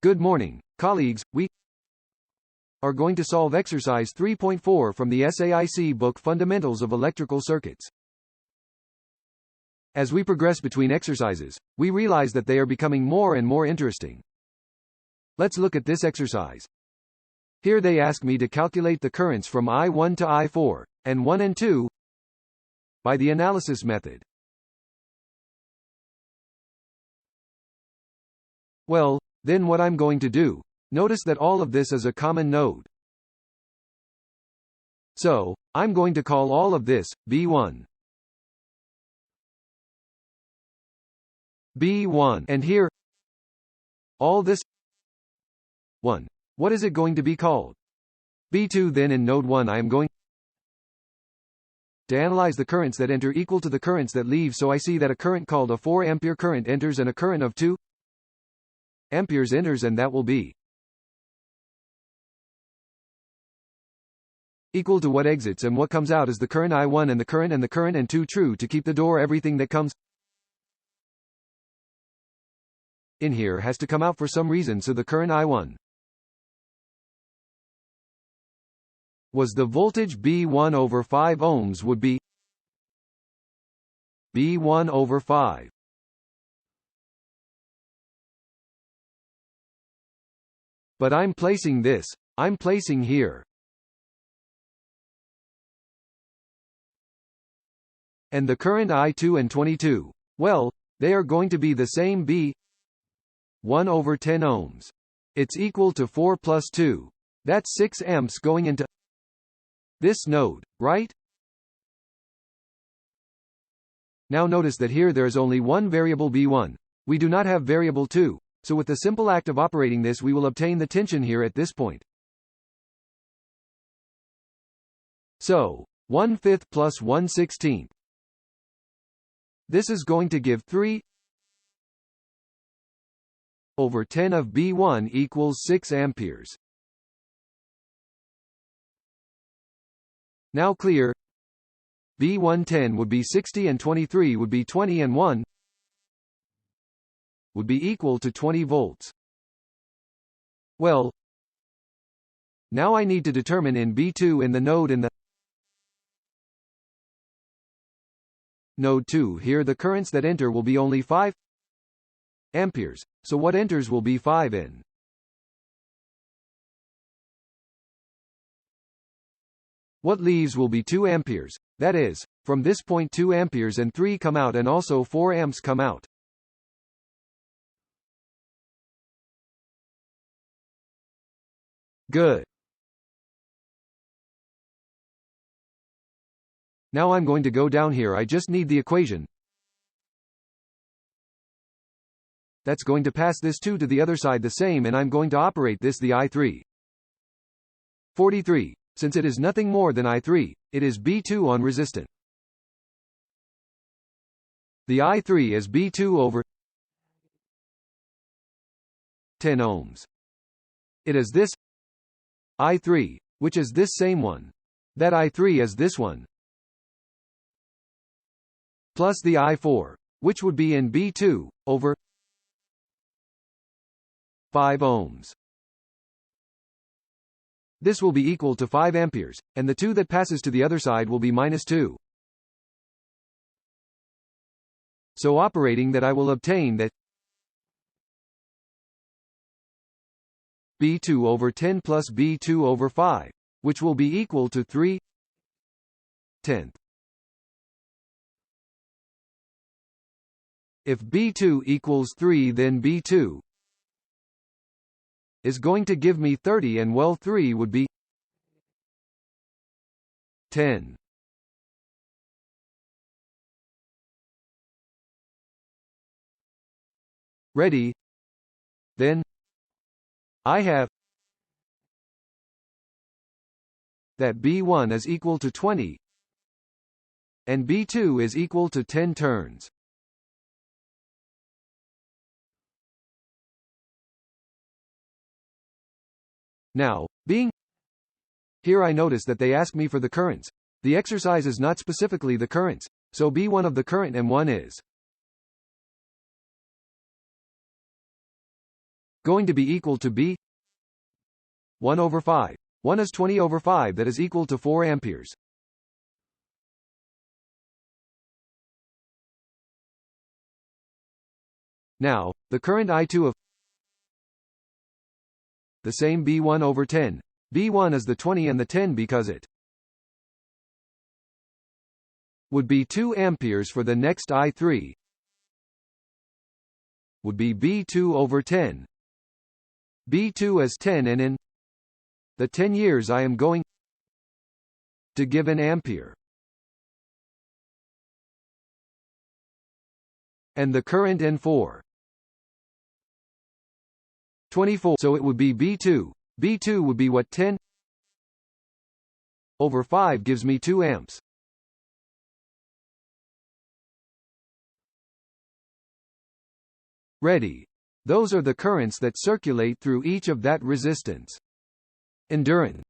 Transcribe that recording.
Good morning, colleagues. We are going to solve exercise 3.4 from the SAIC book Fundamentals of Electrical Circuits. As we progress between exercises, we realize that they are becoming more and more interesting. Let's look at this exercise. Here they ask me to calculate the currents from I1 to I4, and 1 and 2, by the analysis method. Well, then what I'm going to do, notice that all of this is a common node. So, I'm going to call all of this, B1. B1, and here, all this 1. What is it going to be called? B2. Then in node 1 I am going to analyze the currents that enter equal to the currents that leave, so I see that a current called a 4 ampere current enters and a current of 2 amperes enters, and that will be equal to what exits, and what comes out is the current I1 and the current and 2. True. To keep the door, everything that comes in here has to come out for some reason, so the current I1 was the voltage B1 over 5 ohms would be B1 over 5. But I'm placing here. And the current I2 and 22, well, they are going to be the same, B 1 over 10 ohms. It's equal to 4 plus 2. That's 6 amps going into this node, right? Now notice that here there is only one variable B1. We do not have variable 2. So with the simple act of operating this, we will obtain the tension here at this point. So, 1/5 plus 1/16. This is going to give 3 over 10 of B1 equals 6 amperes. Now clear, B1 10 would be 60 and 23 would be 20 and 1 would be equal to 20 volts. Well, now I need to determine in B2 in the node in the node 2 here the currents that enter will be only 5 amperes, so what enters will be 5 in. What leaves will be 2 amperes, that is, from this point 2 amperes and 3 come out, and also 4 amps come out. Good. Now I'm going to go down here. I just need the equation that's going to pass this 2 to the other side the same, and I'm going to operate this the I3. 43. Since it is nothing more than I3, it is B2 on resistant. The I3 is B2 over 10 ohms. It is this I3, which is this same one. That I3 is this one, plus the I4, which would be in B2, over 5 ohms. This will be equal to 5 amperes, and the 2 that passes to the other side will be minus 2. So operating that, I will obtain that B2 over 10 plus B2 over 5, which will be equal to 3/10. If B2 equals 3, then B2 is going to give me 30, and well 3 would be 10. Ready? Then I have that B1 is equal to 20 and B2 is equal to 10 turns. Now, being here, I notice that they ask me for the currents. The exercise is not specifically the currents, so B1 of the current M1 is going to be equal to B 1 over 5. 1 is 20 over 5, that is equal to 4 amperes. Now, the current I2 of the same B1 over 10. B1 is the 20 and the 10 because it would be 2 amperes for the next I3 would be B2 over 10. B2 is 10, and in the 10 years I am going to give an ampere. And the current in 4 24, so it would be B2. B2 would be what? 10 over 5 gives me 2 amps. Ready. Those are the currents that circulate through each of that resistance. Endurance.